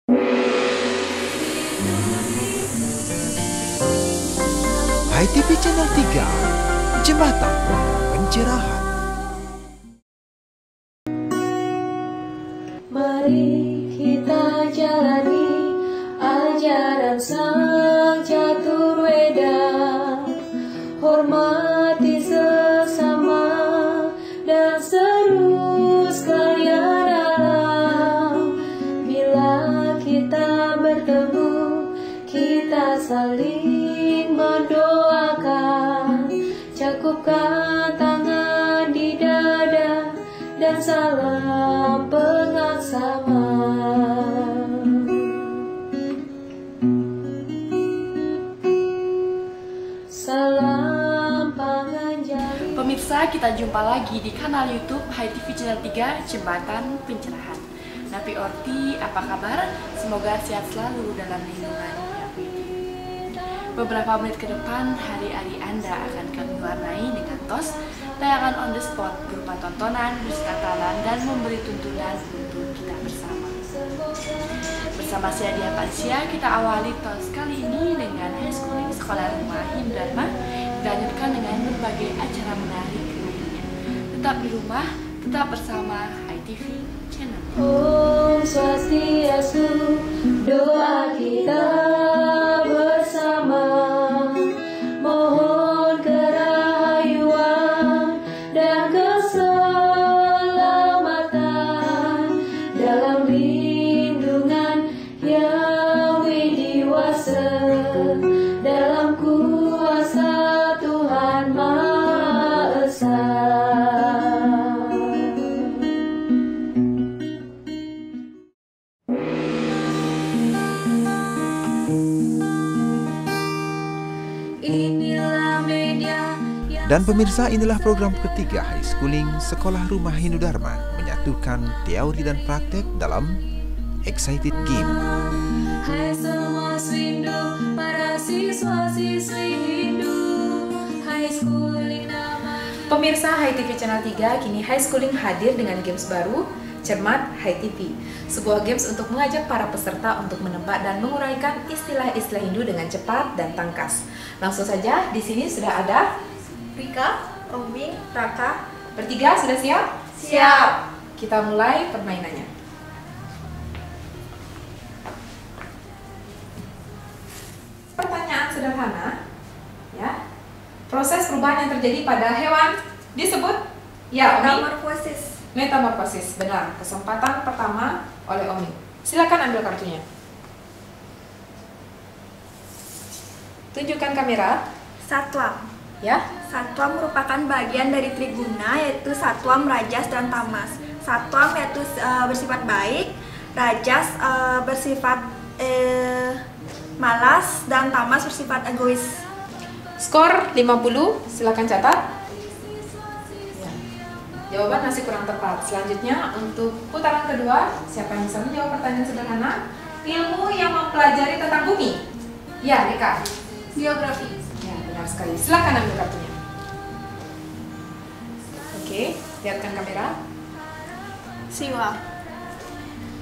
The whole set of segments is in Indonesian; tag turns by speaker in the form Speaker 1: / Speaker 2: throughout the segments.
Speaker 1: HiTV Channel 3, Jembatan Pencerahan.
Speaker 2: Mari kita jalani ajaran Sang Catur Weda, hormati sesama dan seru sekalian alam. Bila kita bertemu, kita saling mendoakan, cakupkan tangan di dada dan salam pengaksama. Salam panganjali.
Speaker 3: Pemirsa, kita jumpa lagi di kanal YouTube HiTV Channel 3, Jembatan Pencerahan. Napi Orti, apa kabar? Semoga sehat selalu dalam lindungan Yang Widi. Beberapa menit ke depan, hari-hari Anda akan kami warnai dengan TOS, tayangan on the spot berupa tontonan, bersekatalan, dan memberi tuntunan untuk kita bersama. Bersama saya Dia Pansya, kita awali TOS kali ini dengan Homeschooling Sekolah Rumah Hindu Dharma, dilanjutkan dengan berbagai acara menarik lainnya. Tetap di rumah, tetap bersama HiTV Channel.
Speaker 2: Om Swastiastu, doa kita bersama, mohon kerahayuan dan keselamatan dalam lindungan Yang Widiwasa, dalam kuasa Tuhan Maha Esa.
Speaker 1: Dan pemirsa, inilah program ketiga Homeschooling Sekolah Rumah Hindu Dharma, menyatukan teori dan praktek dalam Excited Game.
Speaker 2: Hai semua Swindu, para siswa-siswi Hindu, Homeschooling nama.
Speaker 4: Pemirsa HiTV Channel 3, kini Homeschooling hadir dengan games baru, Cermat HiTV. Sebuah games untuk mengajak para peserta untuk menebak dan menguraikan istilah-istilah Hindu dengan cepat dan tangkas. Langsung saja, di sini sudah ada Rika, Ombing, Raka. Bertiga sudah siap? Siap! Kita mulai permainannya. Pertanyaan sederhana, ya. Proses perubahan yang terjadi pada hewan disebut? Ya, Omi.
Speaker 5: Metamorfosis.
Speaker 4: Metamorfosis, benar. Kesempatan pertama oleh Omi. Silakan ambil kartunya. Tunjukkan kamera.
Speaker 5: Satwa.
Speaker 4: Ya.
Speaker 5: Satwa merupakan bagian dari triguna, yaitu satwa, rajas, dan tamas. Satwa yaitu bersifat baik, rajas bersifat malas, dan tamas bersifat egois.
Speaker 4: Skor 50, silakan catat. Ya. Jawaban masih kurang tepat. Selanjutnya untuk putaran kedua, siapa yang bisa menjawab pertanyaan sederhana? Ilmu yang mempelajari tentang bumi. Ya, Rika.
Speaker 5: Geografi.
Speaker 4: Ya, benar sekali. Silakan ambil kartunya. Oke, lihatkan kamera.
Speaker 5: Siwa.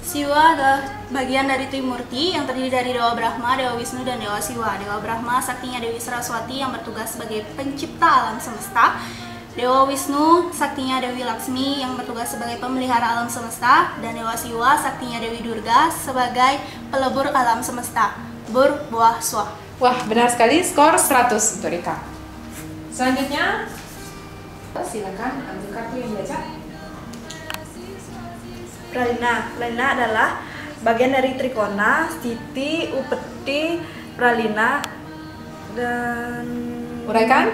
Speaker 5: Siwa adalah bagian dari Trimurti yang terdiri dari Dewa Brahma, Dewa Wisnu, dan Dewa Siwa. Dewa Brahma saktinya Dewi Saraswati yang bertugas sebagai pencipta alam semesta. Dewa Wisnu saktinya Dewi Laksmi yang bertugas sebagai pemelihara alam semesta. Dan Dewa Siwa saktinya Dewi Durga sebagai pelebur alam semesta. Bur, buah, swah.
Speaker 4: Wah, benar sekali. Skor 100 untuk Rika. Selanjutnya, silakan ambil kartu yang dibaca.
Speaker 5: Pralina. Pralina adalah bagian dari Trikona, Siti, Upeti, Pralina, dan
Speaker 4: Uraikan.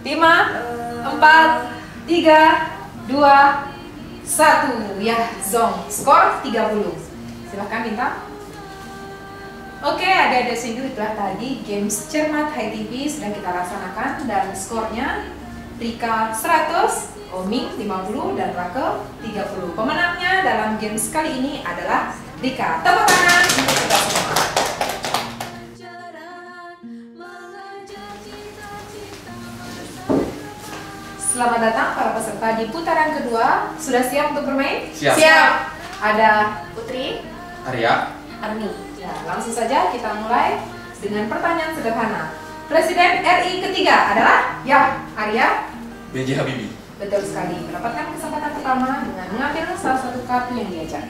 Speaker 4: 5, 4, 3, 2, 1. Ya, Zong. Skor 30. Silakan Bintang. Oke, adik-adik Swindu, itulah tadi games Cermat HiTV sedang kita laksanakan, dan skornya Rika 100, Oming 50, dan Raka 30. Pemenangnya dalam games kali ini adalah Rika. Tepuk tangan untuk kita semua. Selamat datang para peserta di putaran kedua. Sudah siap untuk bermain?
Speaker 6: Siap.
Speaker 4: Siap. Ada Putri,
Speaker 6: Arya.
Speaker 4: Arni. Ya, langsung saja kita mulai dengan pertanyaan sederhana. Presiden RI ketiga adalah? Ya, Arya.
Speaker 6: B.J. Habibie.
Speaker 4: Betul sekali. Mendapatkan kesempatan pertama dengan mengambil salah satu kartu yang diajak.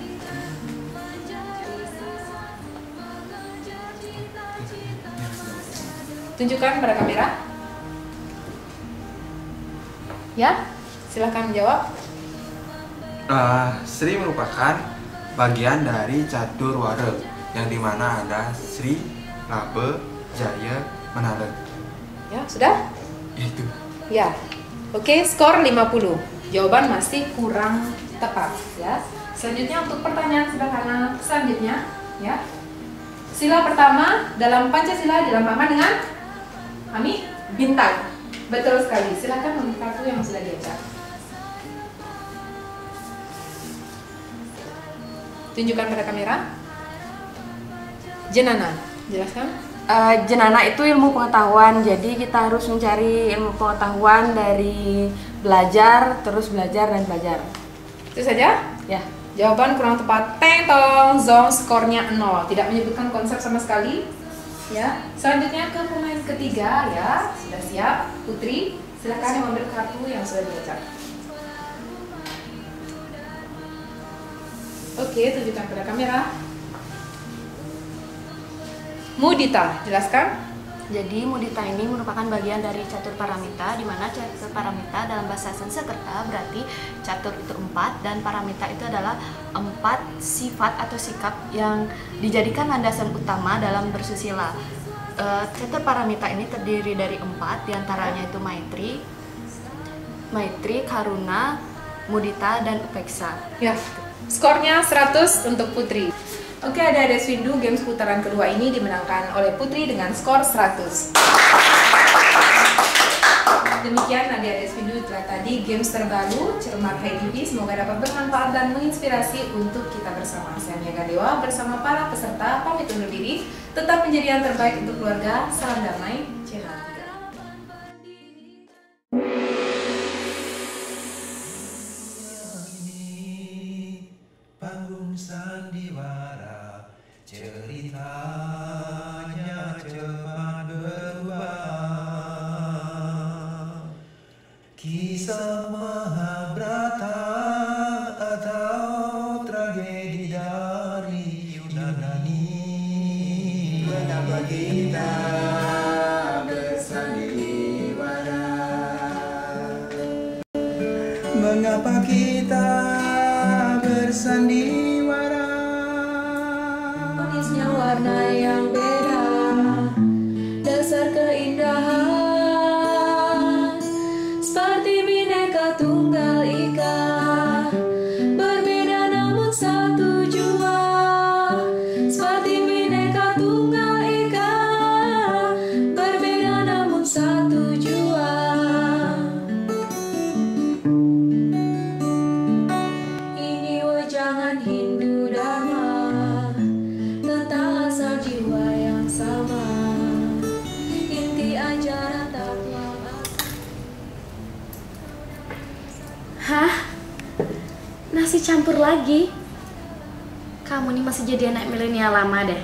Speaker 4: Tunjukkan pada kamera. Ya, silahkan menjawab.
Speaker 7: Sri merupakan bagian dari catur wara yang dimana ada Sri, Laba, Jaya, Menala.
Speaker 4: Ya, sudah?
Speaker 7: Itu.
Speaker 4: Ya. Oke, skor 50. Jawaban masih kurang tepat, ya. Selanjutnya untuk pertanyaan sederhana selanjutnya, ya. Sila pertama dalam Pancasila dilambangkan dengan Ami bintang. Betul sekali. Silakan memilih kartu yang sudah diajak. Tunjukkan pada kamera. Jenana, jelaskan.
Speaker 8: Jenana itu ilmu pengetahuan, jadi kita harus mencari ilmu pengetahuan dari belajar, terus belajar dan belajar.
Speaker 4: Itu saja?
Speaker 8: Ya.
Speaker 4: Jawaban kurang tepat. Teng tong, zong, skornya 0. Tidak menyebutkan konsep sama sekali. Ya. Selanjutnya ke pemain ketiga, ya. Sudah siap, Putri. Silakan mengambil kartu yang sudah diajak. Oke, tunjukkan pada kamera. Mudita, jelaskan.
Speaker 5: Jadi mudita ini merupakan bagian dari catur paramita, di mana catur paramita dalam bahasa Sanskerta berarti catur itu 4 dan paramita itu adalah 4 sifat atau sikap yang dijadikan landasan utama dalam bersusila. Catur paramita ini terdiri dari 4, diantaranya itu Maitri, Karuna, Mudita, dan Upeksa.
Speaker 4: Ya, skornya 100 untuk Putri. Oke, adik-adik Swindu, games putaran kedua ini dimenangkan oleh Putri dengan skor 100. Demikian adik-adik Swindu telah tadi games terbaru Cermat Hai TV. Semoga dapat bermanfaat dan menginspirasi untuk kita bersama. Saya Niaga Dewa bersama para peserta pamit undur diri. Tetap menjadi yang terbaik untuk keluarga. Salam damai, Cermat.
Speaker 1: Panggung sandiwara, ceritanya cepat berubah. Kisah Mahabharata atau tragedi dari Yunani. Mengapa kita bersandiwara? Mengapa kita bersandiwara?
Speaker 2: Manisnya warna yang beda, dasar keindahan, seperti Bhinneka Tunggal Ika, berbeda namun satu jua. Seperti Bhinneka Tunggal Ika, berbeda namun satu jua. Ini wejangan Hindu Dharma tentang asal jiwa yang sama, inti ajaran takwa.
Speaker 9: Hah? Nasi campur lagi? Kamu nih masih jadi anak milenial lama deh.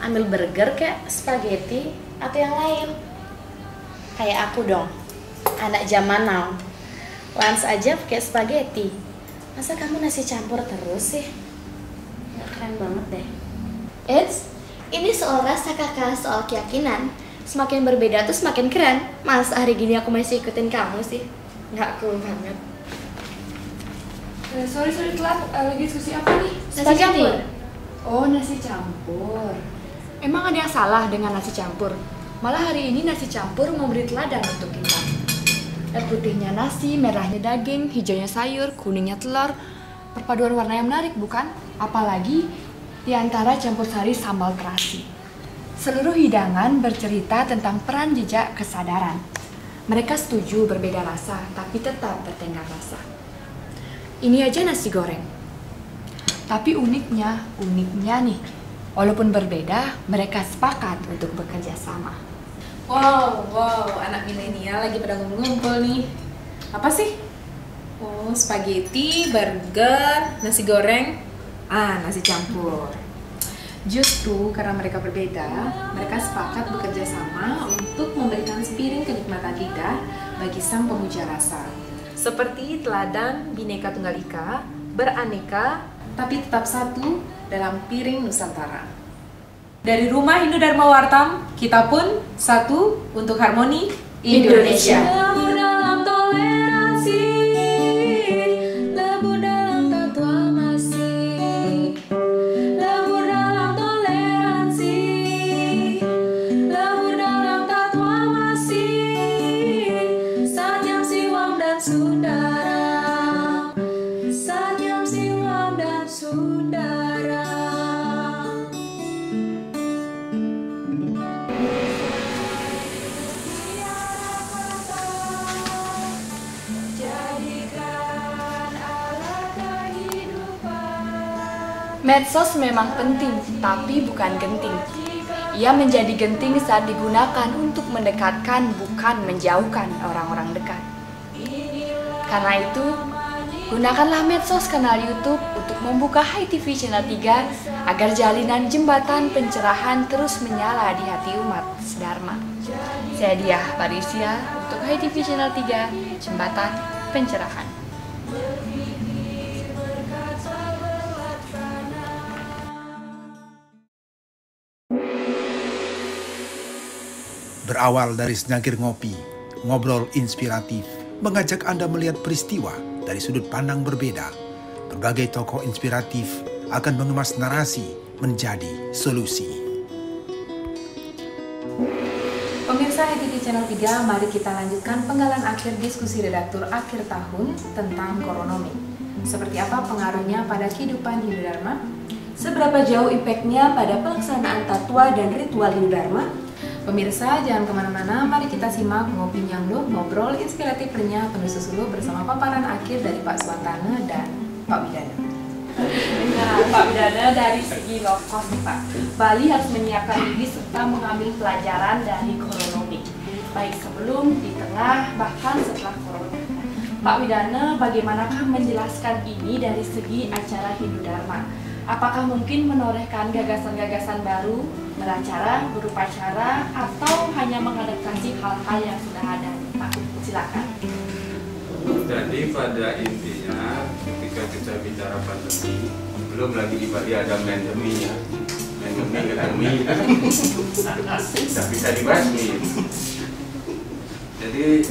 Speaker 9: Ambil burger kayak spaghetti atau yang lain. Kayak aku dong, anak zaman now. Lunch aja pakai spaghetti. Masa kamu nasi campur terus sih? Nggak keren banget deh. Eits, ini soal rasa kakak, soal keyakinan. Semakin berbeda tuh semakin keren. Mas, hari gini aku masih ikutin kamu sih. Nggak cool banget.
Speaker 3: Sorry telat, lagi diskusi apa nih?
Speaker 9: Nasi campur.
Speaker 3: Oh, nasi campur. Emang ada yang salah dengan nasi campur? Malah hari ini nasi campur memberi teladan untuk kita. Putihnya nasi, merahnya daging, hijaunya sayur, kuningnya telur. Perpaduan warna yang menarik, bukan? Apalagi di antara campur sari sambal terasi. Seluruh hidangan bercerita tentang peran jejak kesadaran. Mereka setuju berbeda rasa, tapi tetap bertengkar rasa. Ini aja nasi goreng. Tapi uniknya nih, walaupun berbeda, mereka sepakat untuk bekerja sama.
Speaker 4: Wow, anak milenial lagi pada ngumpul-ngumpul nih. Apa sih? Oh, spaghetti, burger, nasi goreng, nasi campur. Justru karena mereka berbeda, mereka sepakat bekerja sama untuk memberikan sepiring kenikmatan lidah bagi sang pemuja rasa. Seperti teladan Bhinneka Tunggal Ika, beraneka tapi tetap satu dalam piring Nusantara. Dari Rumah Hindu Dharma Wartam, kita pun satu untuk harmoni Indonesia.
Speaker 2: Lebur dalam toleransi, lebur dalam taklamasi, lebur dalam toleransi, lebur dalam taklamasi, Satyam Siwam dan Sundara, Satyam Siwam dan Sundara.
Speaker 3: Medsos memang penting, tapi bukan genting. Ia menjadi genting saat digunakan untuk mendekatkan, bukan menjauhkan orang-orang dekat. Karena itu, gunakanlah medsos kanal YouTube untuk membuka Hai TV Channel 3 agar jalinan jembatan pencerahan terus menyala di hati umat sedharma. Saya Diah Parisia untuk Hai TV Channel 3, Jembatan Pencerahan.
Speaker 1: Berawal dari secangkir ngopi, ngobrol inspiratif mengajak Anda melihat peristiwa dari sudut pandang berbeda. Berbagai tokoh inspiratif akan mengemas narasi menjadi solusi.
Speaker 4: Pemirsa Hai TV Channel 3, mari kita lanjutkan penggalan akhir diskusi redaktur akhir tahun tentang koronomi. Seperti apa pengaruhnya pada kehidupan Hindu Dharma? Seberapa jauh impactnya pada pelaksanaan tatwa dan ritual Hindu Dharma? Pemirsa, jangan kemana-mana, mari kita simak Ngopi Nyanglo, ngobrol inspiratif renyah penuh susu bersama paparan akhir dari Pak Swantana dan Pak Widana.
Speaker 3: Nah, Pak Widana, dari segi low cost nih Pak, Bali harus menyiapkan diri serta mengambil pelajaran dari koronomi, baik sebelum, di tengah, bahkan setelah corona. Pak Widana, bagaimanakah menjelaskan ini dari segi acara Hindu Dharma? Apakah mungkin menorehkan gagasan-gagasan baru, beracara, berupacara, atau hanya mengadaptasi hal-hal yang sudah ada? Pak, silakan.
Speaker 6: Jadi pada intinya ketika kita bicara pandemi, belum lagi di Bali ada endemi ya, endemi, tidak bisa dibasmi. Jadi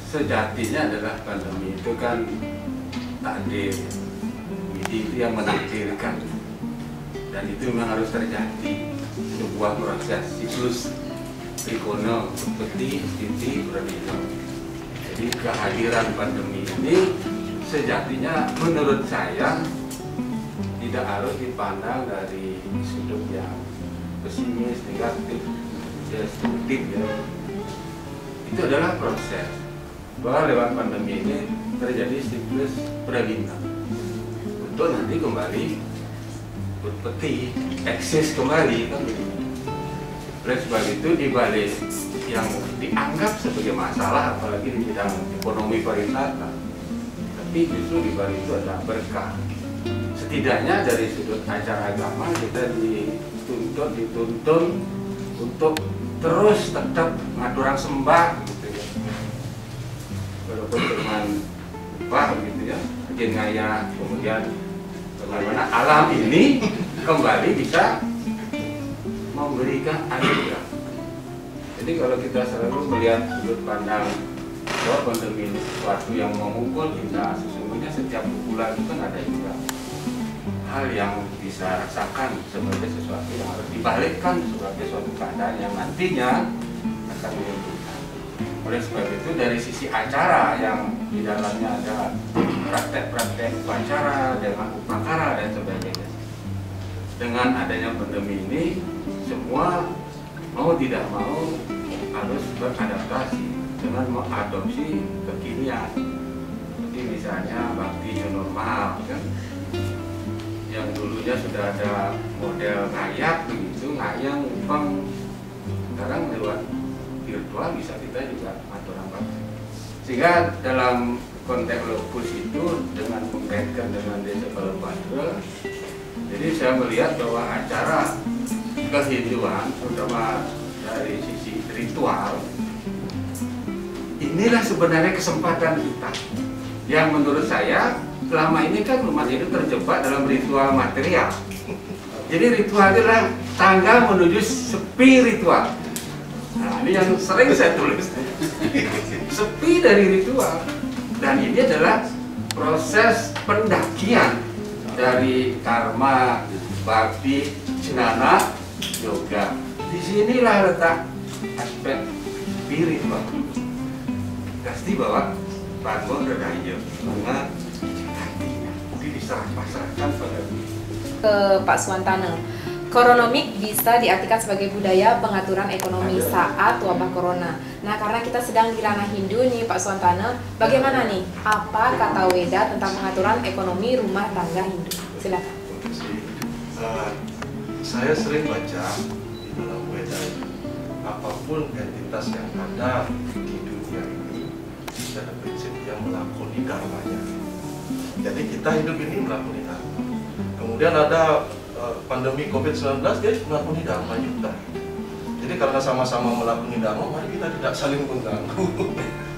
Speaker 6: sejatinya adalah pandemi itu kan takdir. Itu yang menakdirkan, dan itu memang harus terjadi sebuah proses siklus trikono, peti, stiti, pradino. Jadi kehadiran pandemi ini sejatinya menurut saya tidak harus dipandang dari sudut yang pesimis, negatif, destruktif ya. Itu adalah proses bahwa lewat pandemi ini terjadi siklus pradino. Untuk nanti kembali berpeti, eksis kembali kan begitu. Oleh sebab itu di balik yang dianggap sebagai masalah, apalagi di bidang ekonomi pariwisata, tapi justru di balik itu ada berkah. Setidaknya dari sudut acara agama kita dituntun untuk terus tetap ngaturang sembah gitu ya. Walaupun firman upah gitu ya, bikin ngaya, kemudian bagaimana alam ini kembali bisa memberikan anugerah. Jadi kalau kita selalu melihat sudut pandang bahwa pandemi ini sesuatu yang memukul kita, sesungguhnya setiap pukulan itu kan ada juga hal yang bisa rasakan sebagai sesuatu yang harus dibalikkan sebagai suatu keadaan yang nantinya akan menguntungkan. Oleh sebab itu dari sisi acara yang di dalamnya ada praktek-praktek upacara dengan upakara dan sebagainya. Dengan adanya pandemi ini, semua mau tidak mau harus beradaptasi dengan mengadopsi kekinian. Seperti misalnya bakti new normal kan, yang dulunya sudah ada model ngayak begitu, ngayang, upang, sekarang lewat virtual bisa kita juga aturan bakti. Sehingga dalam konteks lokus itu dengan mengaitkan dengan desa Balapatra, Jadi saya melihat bahwa acara kehinduan, terutama dari sisi ritual, inilah sebenarnya kesempatan kita. Yang menurut saya selama ini kan umat itu terjebak dalam ritual material. Jadi ritual itu adalah tangga menuju spiritual. Nah, ini yang sering saya tulis. Sepi dari ritual. Dan ini adalah proses pendakian dari karma, bakti, jnana, yoga. Disinilah letak aspek spiritual. Pasti bahwa bangun redaya, bunga hatinya, jadi diserah-pasrahkan pada diri.
Speaker 4: Ke Pak Suwantana, Koronomik bisa diartikan sebagai budaya pengaturan ekonomi saat wabah corona. Nah, karena kita sedang di ranah Hindu nih Pak Suwantana, bagaimana nih? Apa kata Weda tentang pengaturan ekonomi rumah tangga Hindu? Silakan.
Speaker 10: Saya sering baca di dalam Weda, apapun entitas yang ada di dunia ini pada prinsip yang melakoni dharmanya. Jadi kita hidup ini melakoni dharma. Kemudian ada pandemi COVID-19, dia melakoni dharma juga. Jadi karena sama-sama melakoni dharma, mari kita tidak saling mengganggu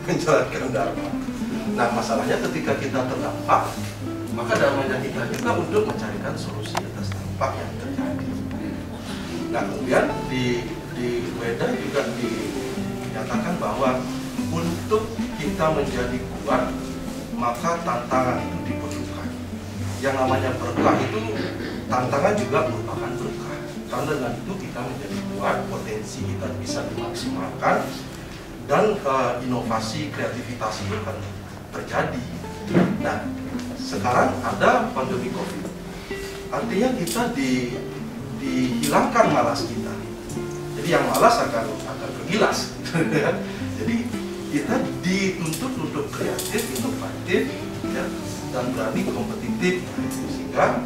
Speaker 10: menjalankan dharma. Nah, masalahnya ketika kita terdampak, maka dharmanya kita juga untuk mencarikan solusi atas dampak yang terjadi. Nah, kemudian di Weda juga dinyatakan bahwa untuk kita menjadi kuat, maka tantangan itu diperlukan. Yang namanya berkah itu, tantangan juga merupakan berkah. Karena dengan itu kita menjadi kuat, potensi kita bisa dimaksimalkan, dan inovasi, kreativitas itu akan terjadi. Nah, sekarang ada pandemi COVID. Artinya kita dihilangkan malas kita. Jadi yang malas akan kegilas. Jadi kita dituntut untuk kreatif, inovatif, ya, dan berani kompetitif, sehingga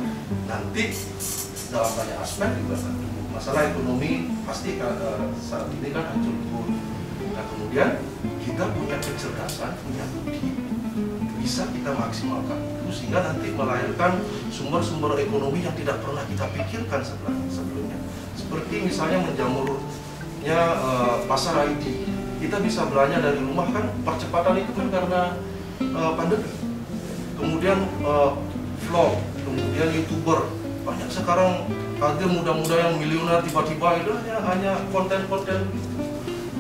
Speaker 10: nanti dalam banyak aspek juga masalah ekonomi pasti saat ini kan hancur lebur. Nah, kemudian kita punya kecerdasan, punya budi, bisa kita maksimalkan itu sehingga nanti melahirkan sumber-sumber ekonomi yang tidak pernah kita pikirkan sebelumnya. Seperti misalnya menjamurnya pasar IT. Kita bisa belanja dari rumah kan, percepatan itu kan karena pandemi. Kemudian vlog, kemudian YouTuber, banyak sekarang ada muda-muda yang miliuner tiba-tiba itu hanya konten-konten gitu.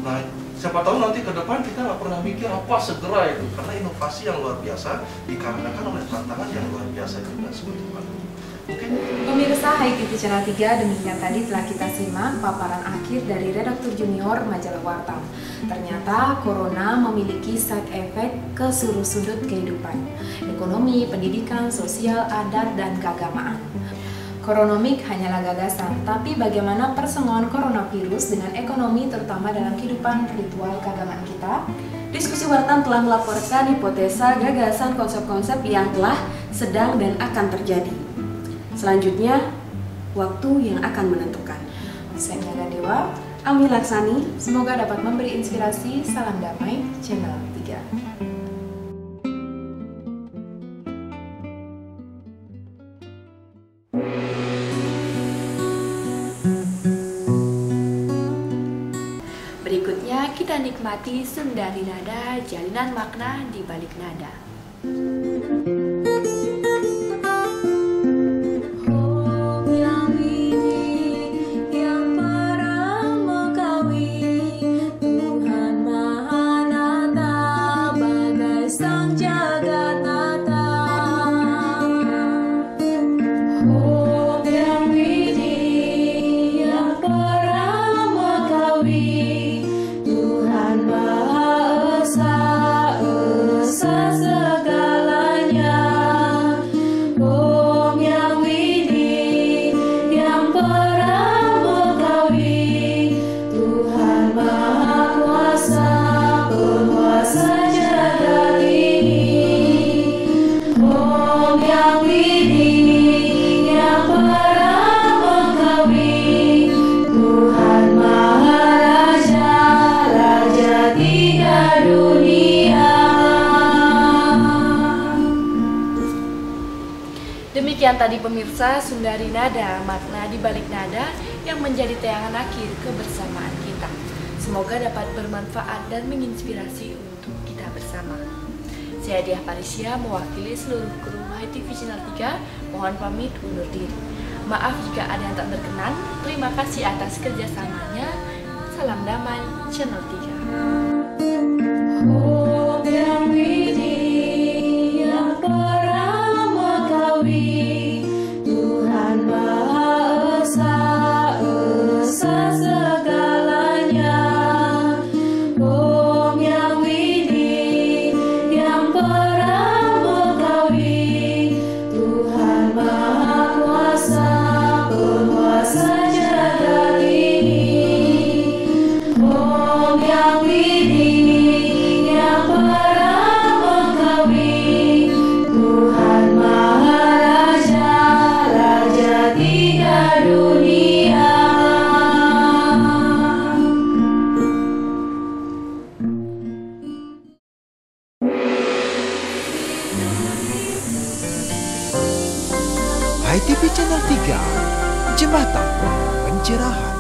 Speaker 10: Nah, siapa tahu nanti ke depan kita nggak pernah mikir apa segera itu, karena inovasi yang luar biasa dikarenakan oleh tantangan yang luar biasa juga seperti pandemi.
Speaker 4: Pemirsa HiTV Channel 3, demikian tadi telah kita simak paparan akhir dari redaktur junior majalah Warta. Ternyata corona memiliki side effect ke seluruh sudut kehidupan, ekonomi, pendidikan, sosial, adat, dan keagamaan. Koronomik hanyalah gagasan, tapi bagaimana persenguan coronavirus dengan ekonomi terutama dalam kehidupan ritual keagamaan kita?
Speaker 8: Diskusi Wartan telah melaporkan hipotesa, gagasan, konsep-konsep yang telah, sedang, dan akan terjadi. Selanjutnya, waktu yang akan menentukan.
Speaker 4: Saya Niaga Dewa,
Speaker 8: Ami Laksani,
Speaker 4: semoga dapat memberi inspirasi. Salam damai, Channel 3.
Speaker 3: Berikutnya kita nikmati Sundari Nada, jalinan makna di balik nada.
Speaker 2: Tuhan Maha Esa, esa segalanya.
Speaker 3: tadi pemirsa Sundari Nada, makna di balik nada yang menjadi tayangan akhir kebersamaan kita. Semoga dapat bermanfaat dan menginspirasi untuk kita bersama. Saya Diah Parisia mewakili seluruh kru HiTV Channel 3, mohon pamit undur diri. Maaf jika ada yang tak berkenan, terima kasih atas kerjasamanya. Salam damai Channel 3.
Speaker 2: Oh, yang widih, yang perama kawi, Tuhan Maha Esa, Esa segalanya. Oh, yang widih, yang perama kawi, Tuhan Maha Kuasa, Penguasa jagat ini. Oh, yang widih, yang perama kawi, Tuhan Maha Raja, Raja tiga dunia.
Speaker 1: HiTV Channel 3, Jembatan Pencerahan.